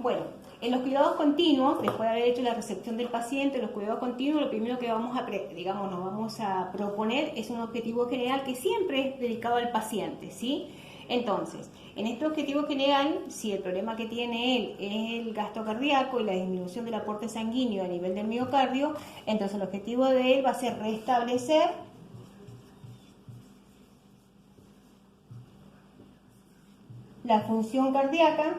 Bueno, en los cuidados continuos, después de haber hecho la recepción del paciente, los cuidados continuos, lo primero que nos vamos a proponer es un objetivo general que siempre es dedicado al paciente, ¿sí? Entonces, en este objetivo general, si el problema que tiene él es el gasto cardíaco y la disminución del aporte sanguíneo a nivel del miocardio, entonces el objetivo de él va a ser restablecer la función cardíaca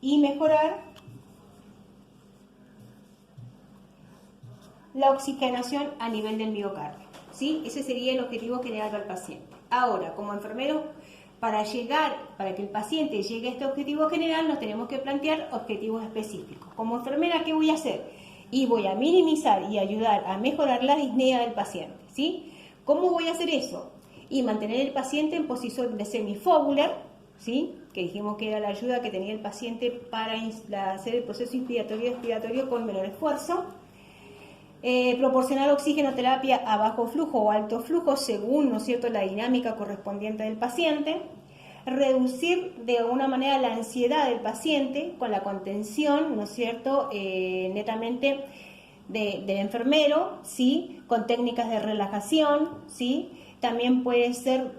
y mejorar la oxigenación a nivel del miocardio, ¿sí? Ese sería el objetivo general del paciente. Ahora, como enfermeros, para que el paciente llegue a este objetivo general, nos tenemos que plantear objetivos específicos. Como enfermera, ¿qué voy a hacer? Y voy a minimizar y ayudar a mejorar la disnea del paciente, ¿sí? ¿Cómo voy a hacer eso? Y mantener el paciente en posición de semifóbular, ¿sí? Que dijimos que era la ayuda que tenía el paciente para hacer el proceso inspiratorio y expiratorio con menor esfuerzo. Proporcionar oxigenoterapia a bajo flujo o alto flujo según, ¿no es cierto?, la dinámica correspondiente del paciente. Reducir de alguna manera la ansiedad del paciente con la contención, ¿no es cierto?, netamente del enfermero, ¿sí?, con técnicas de relajación, ¿sí? También puede ser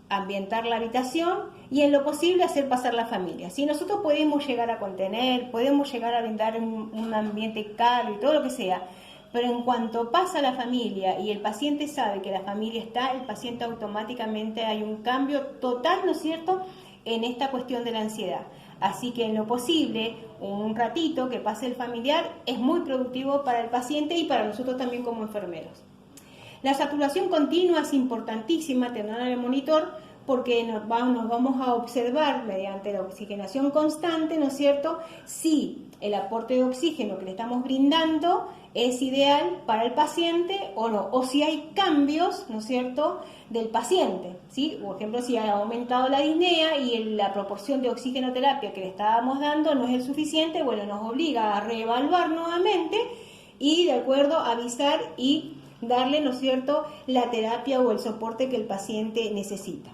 ambientar la habitación y en lo posible hacer pasar la familia. Si nosotros podemos llegar a contener, podemos llegar a brindar un ambiente cálido y todo lo que sea, pero en cuanto pasa la familia y el paciente sabe que la familia está, el paciente automáticamente hay un cambio total, ¿no es cierto?, en esta cuestión de la ansiedad. Así que en lo posible, un ratito que pase el familiar es muy productivo para el paciente y para nosotros también como enfermeros. La saturación continua es importantísima tenerla en el monitor porque nos vamos a observar mediante la oxigenación constante, ¿no es cierto?, si el aporte de oxígeno que le estamos brindando es ideal para el paciente o no, o si hay cambios, ¿no es cierto?, del paciente, ¿sí? Por ejemplo, si ha aumentado la disnea y la proporción de oxigenoterapia que le estábamos dando no es el suficiente, bueno, nos obliga a reevaluar nuevamente y de acuerdo a avisar y darle, ¿no es cierto?, la terapia o el soporte que el paciente necesita.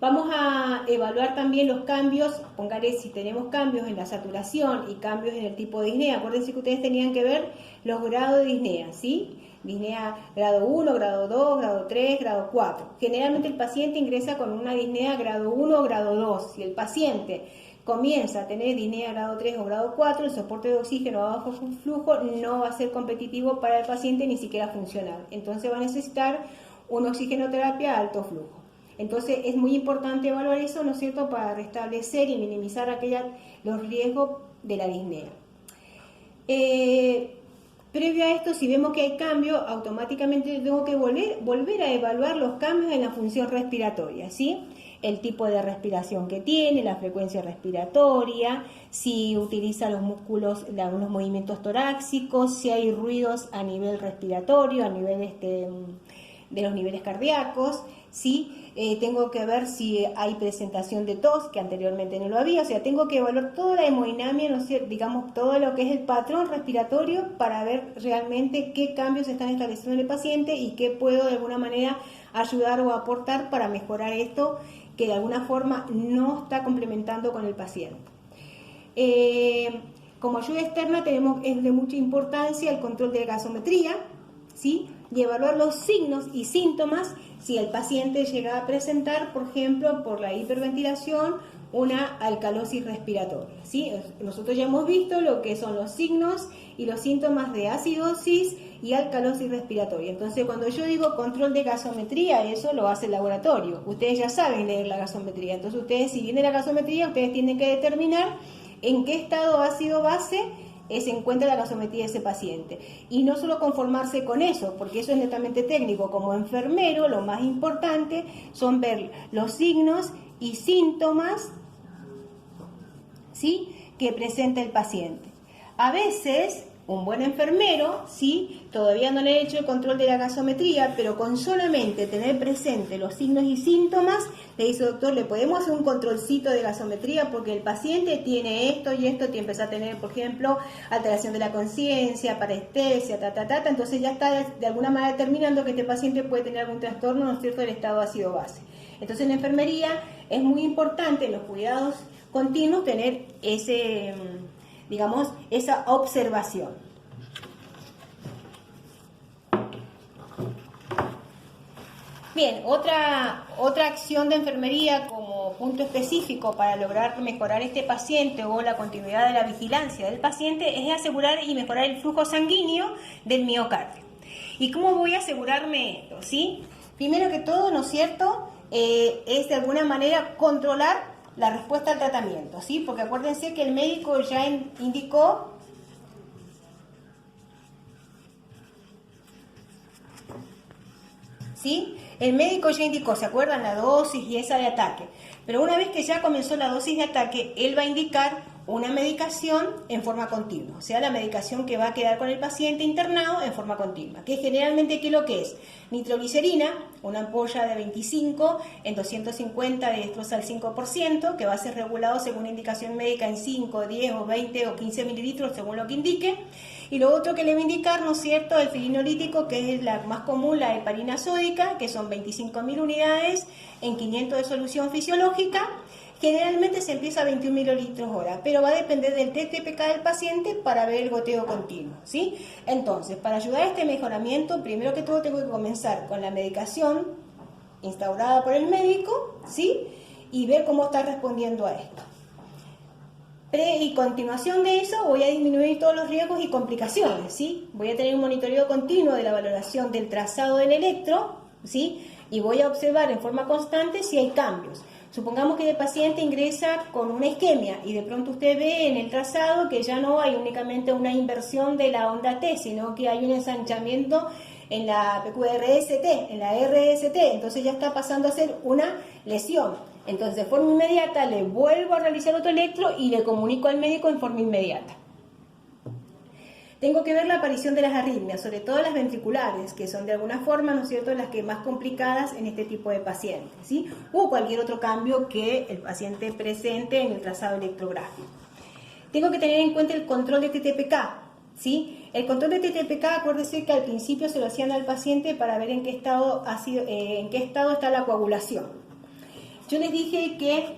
Vamos a evaluar también los cambios, póngale si tenemos cambios en la saturación y cambios en el tipo de disnea. Acuérdense que ustedes tenían que ver los grados de disnea, ¿sí? Disnea grado 1, grado 2, grado 3, grado 4. Generalmente el paciente ingresa con una disnea grado 1 o grado 2. Si el paciente comienza a tener disnea grado 3 o grado 4, el soporte de oxígeno a bajo flujo no va a ser competitivo para el paciente, ni siquiera funcional. Entonces va a necesitar una oxigenoterapia a alto flujo. Entonces es muy importante evaluar eso, ¿no es cierto?, para restablecer y minimizar los riesgos de la disnea. Previo a esto, si vemos que hay cambio, automáticamente tengo que volver a evaluar los cambios en la función respiratoria, ¿sí? El tipo de respiración que tiene, la frecuencia respiratoria, si utiliza los músculos, los movimientos torácicos, si hay ruidos a nivel respiratorio, a nivel de los niveles cardíacos, ¿sí? Tengo que ver si hay presentación de tos, que anteriormente no lo había, o sea, tengo que evaluar toda la hemodinamia, ¿no es cierto?, digamos, todo lo que es el patrón respiratorio para ver realmente qué cambios se están estableciendo en el paciente y qué puedo de alguna manera ayudar o aportar para mejorar esto que de alguna forma no está complementando con el paciente. Como ayuda externa es de mucha importancia el control de gasometría, ¿sí?, y evaluar los signos y síntomas si el paciente llega a presentar, por ejemplo, por la hiperventilación, una alcalosis respiratoria, ¿sí? Nosotros ya hemos visto lo que son los signos y los síntomas de acidosis y alcalosis respiratoria. Entonces, cuando yo digo control de gasometría, eso lo hace el laboratorio. Ustedes ya saben leer la gasometría. Entonces, ustedes, si viene la gasometría, ustedes tienen que determinar en qué estado ácido-base se encuentra la gasometría de ese paciente. Y no solo conformarse con eso, porque eso es netamente técnico. Como enfermero, lo más importante son ver los signos y síntomas, ¿sí?, que presenta el paciente. A veces un buen enfermero, ¿sí? Todavía no le he hecho el control de la gasometría, pero con solamente tener presente los signos y síntomas, le dice, doctor, le podemos hacer un controlcito de gasometría porque el paciente tiene esto y esto, y empieza a tener, por ejemplo, alteración de la conciencia, parestesia, entonces ya está de alguna manera determinando que este paciente puede tener algún trastorno, ¿no es cierto?, del estado ácido-base. Entonces en la enfermería es muy importante en los cuidados continuos tener ese, digamos, esa observación. Bien, otra acción de enfermería como punto específico para lograr mejorar este paciente o la continuidad de la vigilancia del paciente es asegurar y mejorar el flujo sanguíneo del miocardio. ¿Y cómo voy a asegurarme esto? ¿Sí? Primero que todo, ¿no es cierto?, es de alguna manera controlar la respuesta al tratamiento, ¿sí? Porque acuérdense que el médico ya indicó ¿sí? El médico ya indicó, ¿se acuerdan? La dosis y esa de ataque. Pero una vez que ya comenzó la dosis de ataque, él va a indicar una medicación en forma continua, o sea, la medicación que va a quedar con el paciente internado en forma continua, que generalmente, ¿qué es lo que es? Nitroglicerina, una ampolla de 25 en 250 de dextrosa al 5%, que va a ser regulado según indicación médica en 5, 10 o 20 o 15 mililitros, según lo que indique. Y lo otro que le va a indicar, ¿no es cierto?, el filinolítico, que es la más común, la heparina sódica, que son 25.000 unidades en 500 de solución fisiológica. Generalmente se empieza a 21 mililitros hora, pero va a depender del TTPK del paciente para ver el goteo continuo, ¿sí? Entonces, para ayudar a este mejoramiento, primero que todo tengo que comenzar con la medicación instaurada por el médico, ¿sí? Y ver cómo está respondiendo a esto. Y continuación de eso voy a disminuir todos los riesgos y complicaciones, ¿sí? Voy a tener un monitoreo continuo de la valoración del trazado del electro, ¿sí? Y voy a observar en forma constante si hay cambios. Supongamos que el paciente ingresa con una isquemia y de pronto usted ve en el trazado que ya no hay únicamente una inversión de la onda T, sino que hay un ensanchamiento en la PQRST, en la RST, entonces ya está pasando a ser una lesión. Entonces, de forma inmediata le vuelvo a realizar otro electro y le comunico al médico en forma inmediata. Tengo que ver la aparición de las arritmias, sobre todo las ventriculares, que son de alguna forma, ¿no es cierto?, las que más complicadas en este tipo de pacientes, ¿sí? O cualquier otro cambio que el paciente presente en el trazado electrográfico. Tengo que tener en cuenta el control de TTPK, ¿sí? El control de TTPK, acuérdese que al principio se lo hacían al paciente para ver en qué estado está la coagulación. Yo les dije que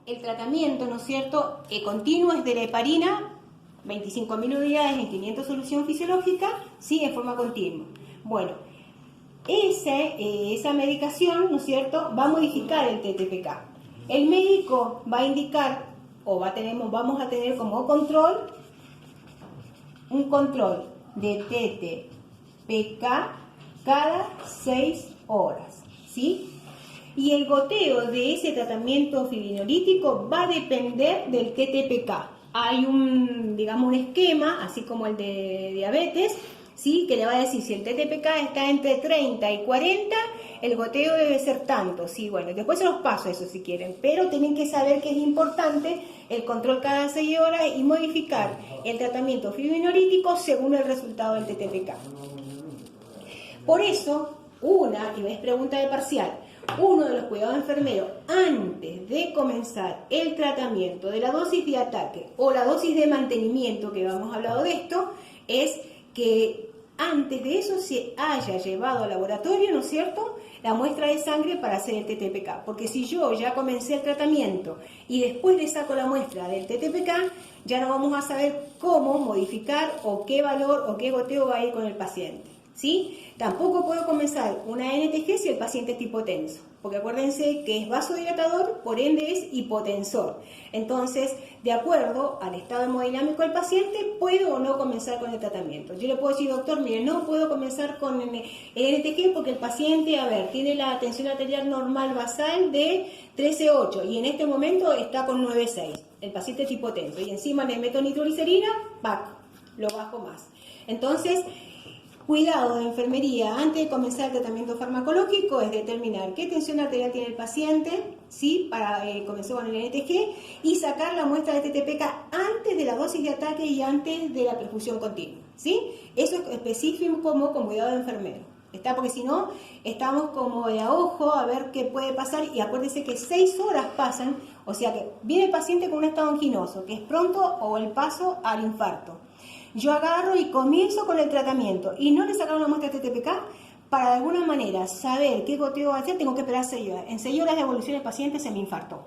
el tratamiento, ¿no es cierto?, continuo es de la heparina, 25.000 unidades en 500 solución fisiológica, sí, en forma continua. Bueno, esa medicación, ¿no es cierto?, va a modificar el TTPK. El médico va a indicar, o vamos a tener como control, un control de TTPK cada 6 horas, ¿sí? Y el goteo de ese tratamiento filinolítico va a depender del TTPK. Hay un esquema, así como el de diabetes, ¿sí?, que le va a decir si el TTPK está entre 30 y 40, el goteo debe ser tanto, ¿sí? Bueno, después se los paso eso si quieren, pero tienen que saber que es importante el control cada 6 horas y modificar el tratamiento filinolítico según el resultado del TTPK. Por eso, y es pregunta de parcial, uno de los cuidados enfermeros antes de comenzar el tratamiento de la dosis de ataque o la dosis de mantenimiento, que hemos hablado de esto, es que antes de eso se haya llevado al laboratorio, ¿no es cierto?, la muestra de sangre para hacer el TTPK, porque si yo ya comencé el tratamiento y después le saco la muestra del TTPK, ya no vamos a saber cómo modificar o qué valor o qué goteo va a ir con el paciente, ¿sí? Tampoco puedo comenzar una NTG si el paciente es hipotenso, porque acuérdense que es vasodilatador, por ende es hipotensor. Entonces, de acuerdo al estado hemodinámico del paciente, puedo o no comenzar con el tratamiento. Yo le puedo decir, doctor, mire, no puedo comenzar con el NTG porque el paciente, tiene la tensión arterial normal basal de 13,8 y en este momento está con 9,6. El paciente es hipotenso y encima le meto nitroglicerina, lo bajo más. Entonces, Cuidado de enfermería antes de comenzar el tratamiento farmacológico es determinar qué tensión arterial tiene el paciente, ¿sí? Para comenzar con el NTG, y sacar la muestra de TTPK antes de la dosis de ataque y antes de la perfusión continua, ¿sí? Eso es específico como con cuidado de enfermero, ¿está? Porque si no, estamos como de a ojo a ver qué puede pasar, y acuérdese que 6 horas pasan, o sea que viene el paciente con un estado anginoso, que es pronto o el paso al infarto. Yo agarro y comienzo con el tratamiento y no le sacaron la muestra de TTPK, para de alguna manera saber qué goteo va a hacer, tengo que esperar 6 horas. En 6 horas de evolución el paciente se me infartó.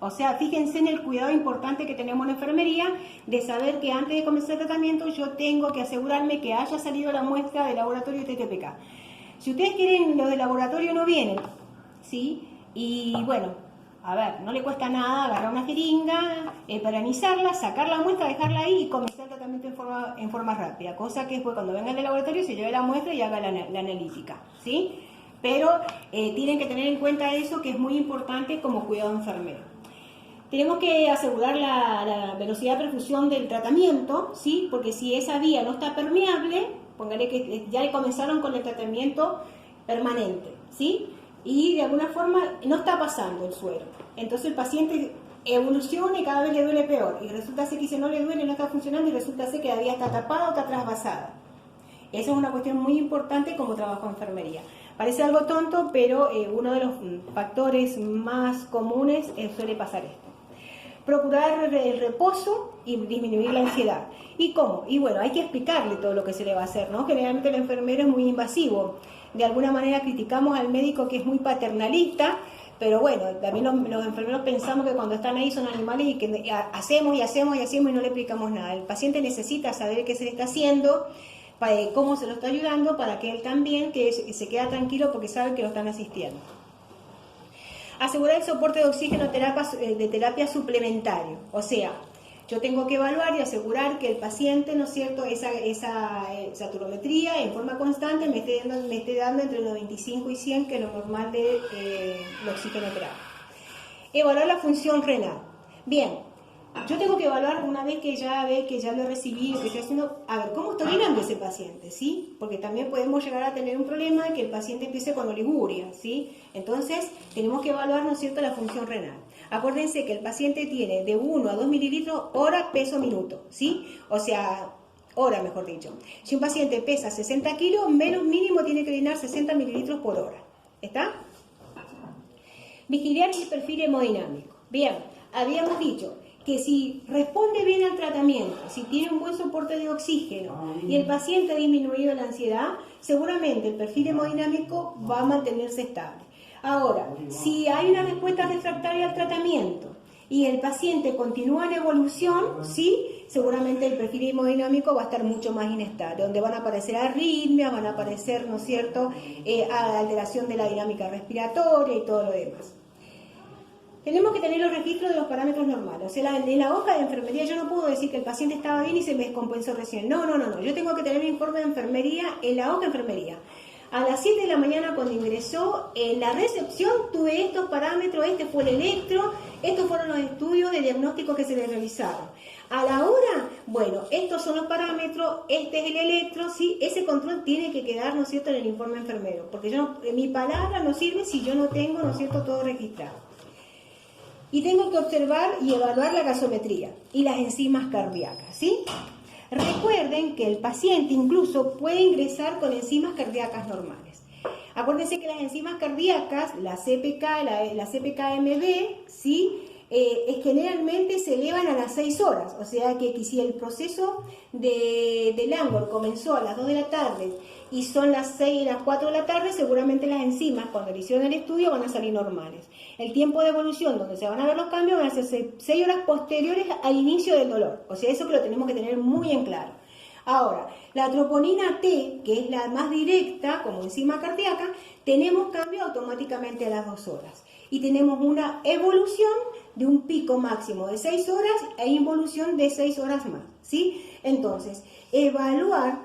O sea, fíjense en el cuidado importante que tenemos en enfermería de saber que antes de comenzar el tratamiento yo tengo que asegurarme que haya salido la muestra de laboratorio de TTPK. Si ustedes quieren, los de laboratorio no vienen, ¿sí? Y bueno, a ver, no le cuesta nada agarrar una jeringa, perenizarla, sacar la muestra, dejarla ahí y comenzar el tratamiento en forma rápida. Cosa que después cuando venga del laboratorio se lleve la muestra y haga la analítica, ¿sí? Pero tienen que tener en cuenta eso, que es muy importante como cuidado enfermero. Tenemos que asegurar la velocidad de perfusión del tratamiento, ¿sí? Porque si esa vía no está permeable, póngale que ya le comenzaron con el tratamiento permanente, ¿sí? Y de alguna forma no está pasando el suero. Entonces el paciente evoluciona y cada vez le duele peor. Y resulta ser que si no le duele, no está funcionando, y resulta ser que la vía está tapada o está trasvasada. Esa es una cuestión muy importante como trabajo en enfermería. Parece algo tonto, pero uno de los factores más comunes suele pasar esto. Procurar el reposo y disminuir la ansiedad. ¿Y cómo? Y bueno, hay que explicarle todo lo que se le va a hacer, ¿no? Generalmente el enfermero es muy invasivo. De alguna manera criticamos al médico que es muy paternalista, pero bueno, también los enfermeros pensamos que cuando están ahí son animales y que hacemos y no le explicamos nada. El paciente necesita saber qué se le está haciendo, cómo se lo está ayudando, para que él también que se quede tranquilo porque sabe que lo están asistiendo. Asegurar el soporte de oxígeno de terapia suplementario, o sea, yo tengo que evaluar y asegurar que el paciente, ¿no es cierto?, esa saturometría en forma constante me esté dando entre 95 y 100, que es lo normal de la oxigenoterapia. Evaluar la función renal. Bien, yo tengo que evaluar una vez que ya ve que ya lo he recibido, que estoy haciendo, a ver, ¿cómo está orinando ese paciente? ¿Sí? Porque también podemos llegar a tener un problema de que el paciente empiece con oliguria, ¿sí? Entonces, tenemos que evaluar, ¿no es cierto?, la función renal. Acuérdense que el paciente tiene de 1 a 2 mililitros hora, peso, minuto, ¿sí? O sea, hora, mejor dicho. Si un paciente pesa 60 kilos, menos mínimo tiene que orinar 60 mililitros por hora. ¿Está? Vigilar el perfil hemodinámico. Bien, habíamos dicho que si responde bien al tratamiento, si tiene un buen soporte de oxígeno y el paciente ha disminuido la ansiedad, seguramente el perfil hemodinámico va a mantenerse estable. Ahora, si hay una respuesta refractaria al tratamiento y el paciente continúa en evolución, sí, seguramente el perfil hemodinámico va a estar mucho más inestable, donde van a aparecer arritmias, van a aparecer, ¿no es cierto?, alteración de la dinámica respiratoria y todo lo demás. Tenemos que tener los registros de los parámetros normales. O sea, en la hoja de enfermería yo no puedo decir que el paciente estaba bien y se me descompensó recién. No. Yo tengo que tener mi informe de enfermería en la hoja de enfermería. A las 7 de la mañana cuando ingresó, en la recepción tuve estos parámetros, este fue el electro, estos fueron los estudios de diagnóstico que se le realizaron. A la hora, bueno, estos son los parámetros, este es el electro, ¿sí? Ese control tiene que quedar, ¿no es cierto?, en el informe de enfermero, porque mi palabra no sirve si yo no tengo, ¿no es cierto?, todo registrado. Y tengo que observar y evaluar la gasometría y las enzimas cardíacas, ¿sí? Recuerden que el paciente incluso puede ingresar con enzimas cardíacas normales. Acuérdense que las enzimas cardíacas, la CPK, la CPK-MB, ¿sí?, generalmente se elevan a las 6 horas. O sea que si el proceso de Langor comenzó a las 2 de la tarde y son las 6 y las 4 de la tarde, seguramente las enzimas, cuando le hicieron el estudio, van a salir normales. El tiempo de evolución, donde se van a ver los cambios, van a ser 6 horas posteriores al inicio del dolor. O sea, eso que lo tenemos que tener muy en claro. Ahora, la troponina T, que es la más directa como enzima cardíaca, tenemos cambio automáticamente a las 2 horas. Y tenemos una evolución de un pico máximo de 6 horas e involución de 6 horas más, ¿sí? Entonces, evaluar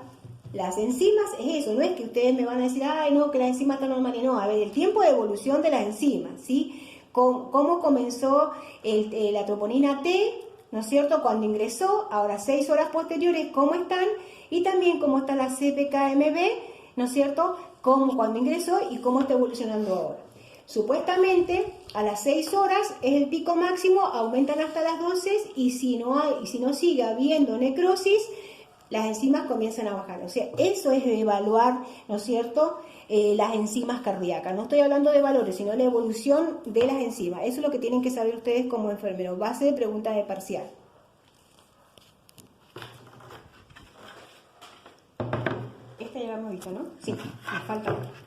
las enzimas es eso, no es que ustedes me van a decir, ay, no, que la enzima está normal, y no, a ver, el tiempo de evolución de las enzimas, ¿sí? Cómo comenzó la troponina T, ¿no es cierto?, cuando ingresó, ahora 6 horas posteriores, cómo están, y también cómo está la CPK-MB, ¿no es cierto?, cómo cuando ingresó y cómo está evolucionando ahora. Supuestamente a las 6 horas es el pico máximo, aumentan hasta las 12 y si no sigue habiendo necrosis, las enzimas comienzan a bajar. O sea, eso es evaluar, ¿no es cierto?, las enzimas cardíacas. No estoy hablando de valores, sino de la evolución de las enzimas. Eso es lo que tienen que saber ustedes como enfermeros. Base de preguntas de parcial. Esta ya la hemos visto, ¿no? Sí, nos falta otra.